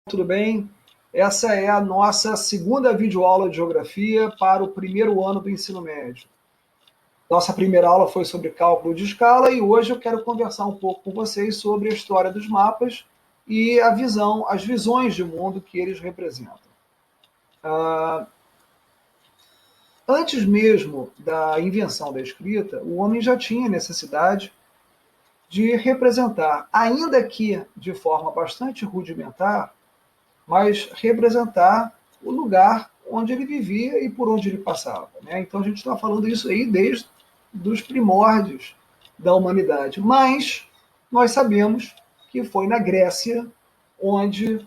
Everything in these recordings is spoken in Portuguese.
Tudo bem? Essa é a nossa segunda videoaula de geografia para o primeiro ano do ensino médio. Nossa primeira aula foi sobre cálculo de escala e hoje eu quero conversar um pouco com vocês sobre a história dos mapas e as visões de mundo que eles representam. Antes mesmo da invenção da escrita, o homem já tinha necessidade de representar, ainda que de forma bastante rudimentar, mas representar o lugar onde ele vivia e por onde ele passava. Né? Então a gente está falando isso aí desde os primórdios da humanidade. Mas nós sabemos que foi na Grécia onde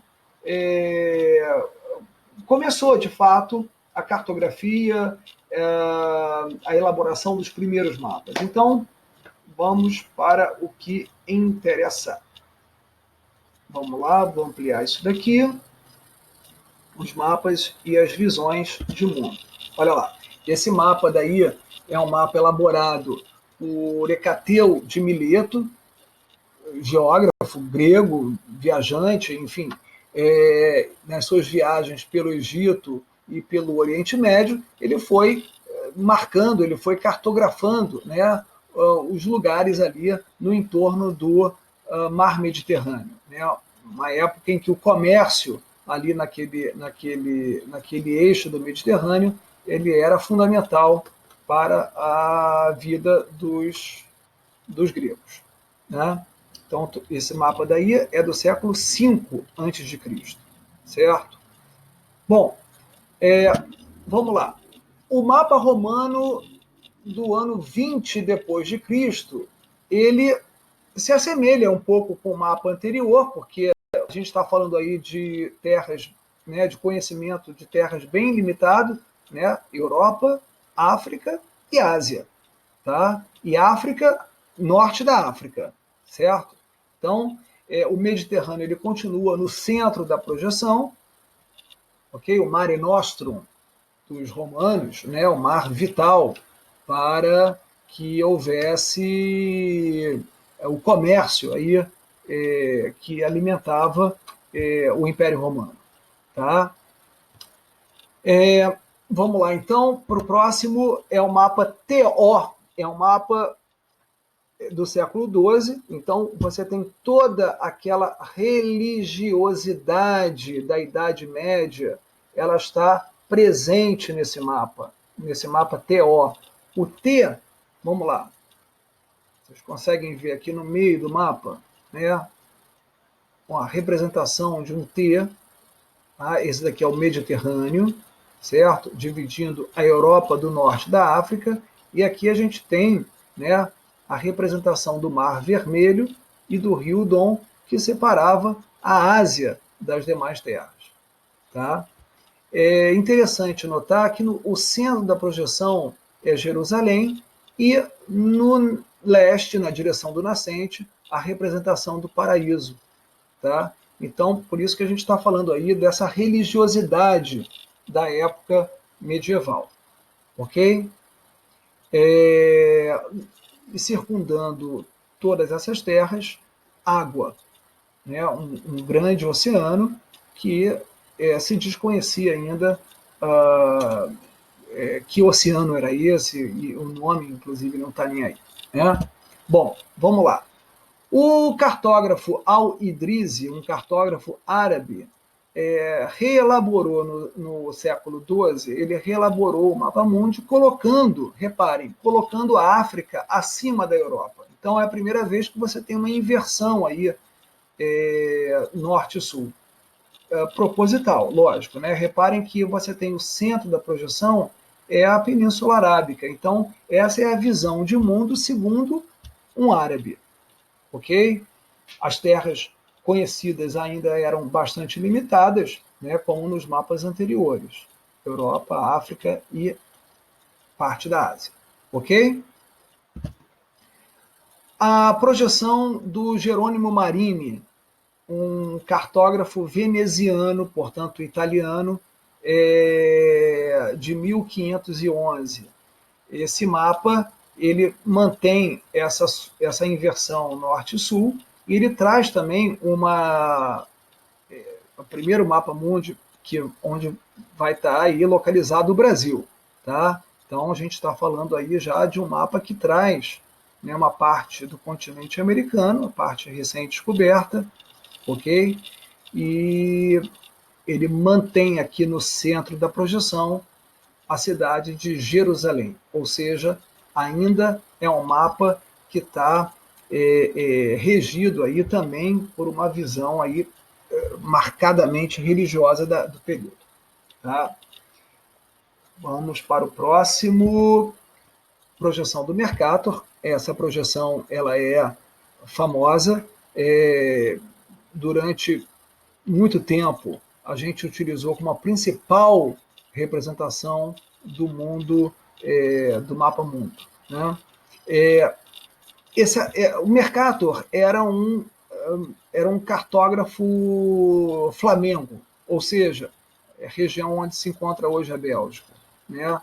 começou, de fato, a cartografia, a elaboração dos primeiros mapas. Então, vamos para o que interessa. Vamos lá, vou ampliar isso daqui. Os mapas e as visões de mundo. Olha lá, esse mapa daí é um mapa elaborado por Hecateu de Mileto, geógrafo grego, viajante, enfim, nas suas viagens pelo Egito e pelo Oriente Médio, ele foi marcando, ele foi cartografando, né, os lugares ali no entorno do Mar Mediterrâneo. Né, uma época em que o comércio ali naquele eixo do Mediterrâneo, ele era fundamental para a vida dos gregos. Né? Então, esse mapa daí é do século V a.C., certo? Bom, vamos lá. O mapa romano do ano 20 depois de Cristo, ele se assemelha um pouco com o mapa anterior, porque a gente está falando aí de terras, né, de conhecimento de terras bem limitado, né, Europa, África e Ásia, tá? E África, norte da África, certo? Então, o Mediterrâneo ele continua no centro da projeção, ok? O Mare Nostrum dos romanos, né, o mar vital para que houvesse o comércio aí, que alimentava o Império Romano. Tá? Vamos lá, então, para o próximo é o mapa TO, é um mapa do século XII, então você tem toda aquela religiosidade da Idade Média, ela está presente nesse mapa TO. O T, vamos lá, vocês conseguem ver aqui no meio do mapa, né? A representação de um T, tá? Esse daqui é o Mediterrâneo, certo? Dividindo a Europa do norte da África, e aqui a gente tem, né, a representação do Mar Vermelho e do Rio Dom, que separava a Ásia das demais terras. Tá? É interessante notar que o centro da projeção é Jerusalém e no leste, na direção do nascente, a representação do paraíso. Tá? Então, por isso que a gente está falando aí dessa religiosidade da época medieval. Ok? E circundando todas essas terras, água, né? um grande oceano que se desconhecia ainda que oceano era esse, e o nome, inclusive, não está nem aí. Né? Bom, vamos lá. O cartógrafo Al-Idrisi, um cartógrafo árabe, reelaborou no século XII, ele reelaborou o mapa mundi colocando, reparem, colocando a África acima da Europa. Então é a primeira vez que você tem uma inversão aí, norte e sul. Proposital, lógico, né? Reparem que você tem o centro da projeção é a Península Arábica. Então essa é a visão de mundo segundo um árabe. Ok? As terras conhecidas ainda eram bastante limitadas, né, como nos mapas anteriores. Europa, África e parte da Ásia. Ok? A projeção do Jerônimo Marini, um cartógrafo veneziano, portanto italiano, de 1511. Esse mapa ele mantém essa inversão norte-sul e ele traz também o primeiro mapa mundi onde vai estar aí localizado o Brasil, tá? Então a gente está falando aí já de um mapa que traz, né, uma parte do continente americano, a parte recém-descoberta, ok? E ele mantém aqui no centro da projeção a cidade de Jerusalém, ou seja, ainda é um mapa que está regido aí também por uma visão aí marcadamente religiosa do período. Tá? Vamos para o próximo, projeção do Mercator. Essa projeção ela é famosa. Durante muito tempo, a gente utilizou como a principal representação do mundo, do mapa mundo. Né? O Mercator era um cartógrafo flamengo, ou seja, a região onde se encontra hoje a Bélgica. Né?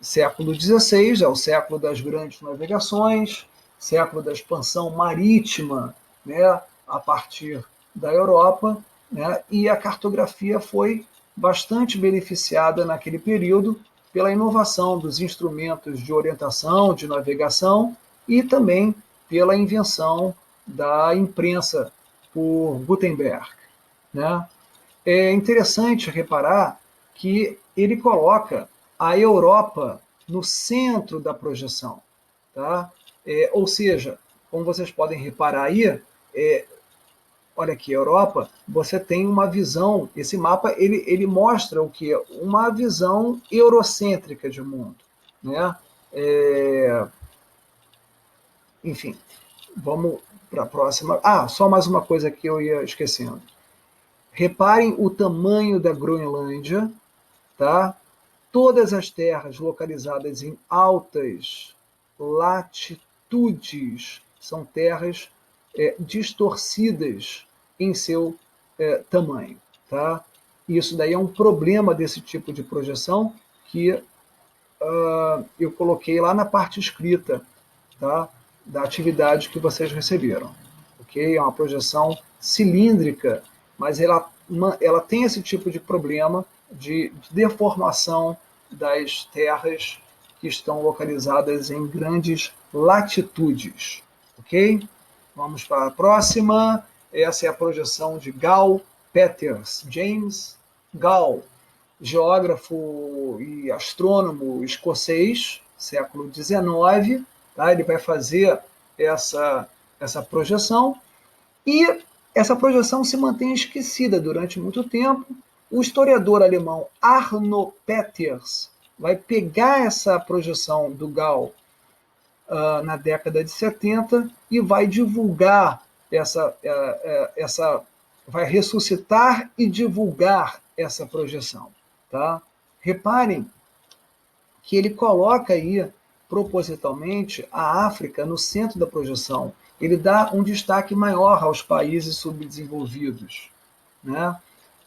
Século XVI é o século das grandes navegações, século da expansão marítima, né, a partir da Europa, né, e a cartografia foi bastante beneficiada naquele período pela inovação dos instrumentos de orientação, de navegação e também pela invenção da imprensa por Gutenberg. Né? É interessante reparar que ele coloca a Europa no centro da projeção. Tá? Ou seja, como vocês podem reparar aí, olha aqui, Europa, você tem uma visão, esse mapa ele mostra o que? Uma visão eurocêntrica de mundo. Né? Enfim, vamos para a próxima. Só mais uma coisa que eu ia esquecendo. Reparem o tamanho da Groenlândia, tá? Todas as terras localizadas em altas latitudes são terras distorcidas em seu tamanho. Tá? Isso daí é um problema desse tipo de projeção que eu coloquei lá na parte escrita, tá? Da atividade que vocês receberam. Okay? É uma projeção cilíndrica, mas ela tem esse tipo de problema de deformação das terras que estão localizadas em grandes latitudes. Ok? Vamos para a próxima. Essa é a projeção de Gall Peters. James Gall, geógrafo e astrônomo escocês, século XIX. Tá? Ele vai fazer essa projeção e essa projeção se mantém esquecida durante muito tempo. O historiador alemão Arno Peters vai pegar essa projeção do Gall na década de 70 e vai divulgar vai ressuscitar e divulgar essa projeção. Tá? Reparem que ele coloca aí propositalmente a África no centro da projeção. Ele dá um destaque maior aos países subdesenvolvidos. Né?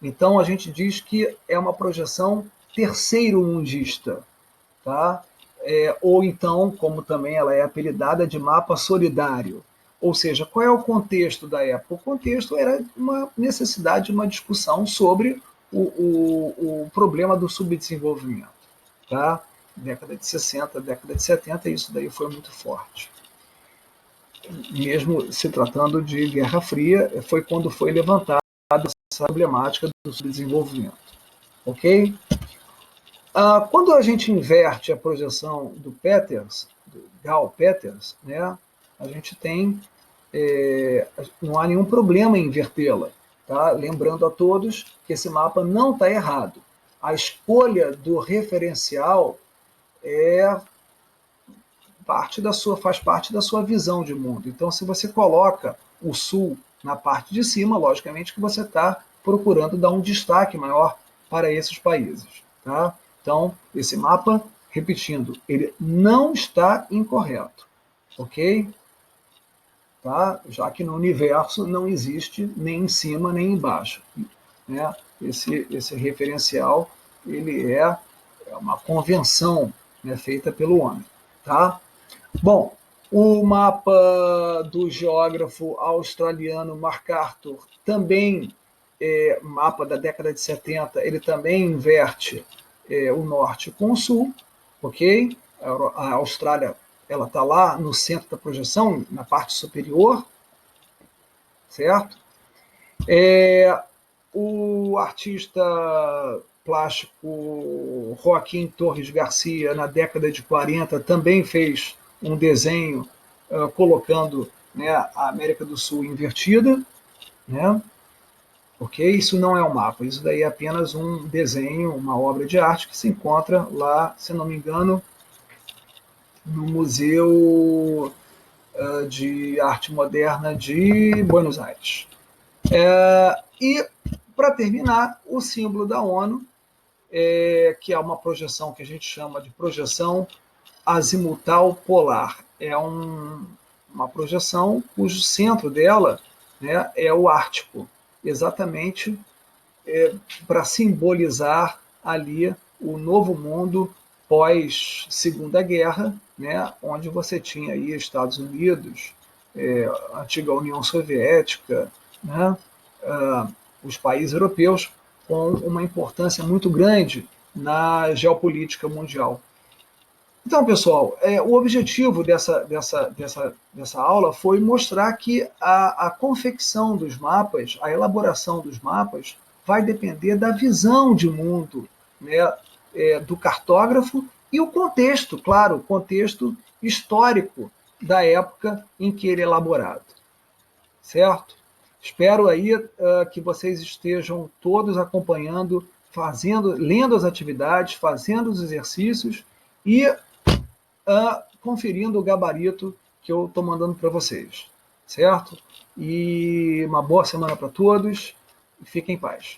Então, a gente diz que é uma projeção terceiro-mundista. Tá? Ou então, como também ela é apelidada de mapa solidário. Ou seja, qual é o contexto da época? O contexto era uma necessidade de uma discussão sobre o problema do subdesenvolvimento. Tá? Década de 60, década de 70, isso daí foi muito forte. Mesmo se tratando de Guerra Fria, foi quando foi levantada essa problemática do subdesenvolvimento. Ok? Quando a gente inverte a projeção do Peters, do Gall Peters, né, a gente tem, não há nenhum problema em invertê-la. Tá? Lembrando a todos que esse mapa não está errado. A escolha do referencial faz parte da sua visão de mundo. Então, se você coloca o sul na parte de cima, logicamente que você está procurando dar um destaque maior para esses países. Tá? Então, esse mapa, repetindo, ele não está incorreto. Ok? Tá? Já que no universo não existe nem em cima nem embaixo. Né? Esse referencial ele é uma convenção, né, feita pelo homem. Tá? Bom, o mapa do geógrafo australiano MacArthur também mapa da década de 70, ele também inverte o norte com o sul, ok? A Austrália, ela está lá no centro da projeção, na parte superior, certo? O artista plástico Joaquim Torres Garcia, na década de 40, também fez um desenho colocando, né, a América do Sul invertida, né? Ok? Isso não é um mapa, isso daí é apenas um desenho, uma obra de arte que se encontra lá, se não me engano, no Museu de Arte Moderna de Buenos Aires. E, para terminar, o símbolo da ONU, que é uma projeção que a gente chama de projeção azimutal polar. É uma projeção cujo centro dela, né, é o Ártico, exatamente para simbolizar ali o novo mundo pós Segunda Guerra, né, onde você tinha aí Estados Unidos, a antiga União Soviética, né, os países europeus com uma importância muito grande na geopolítica mundial. Então, pessoal, o objetivo dessa aula foi mostrar que a confecção dos mapas, a elaboração dos mapas, vai depender da visão de mundo, né, do cartógrafo e o contexto, claro, o contexto histórico da época em que ele é elaborado. Certo? Espero aí que vocês estejam todos acompanhando, lendo as atividades, fazendo os exercícios e conferindo o gabarito que eu estou mandando para vocês, certo? E uma boa semana para todos e fiquem em paz.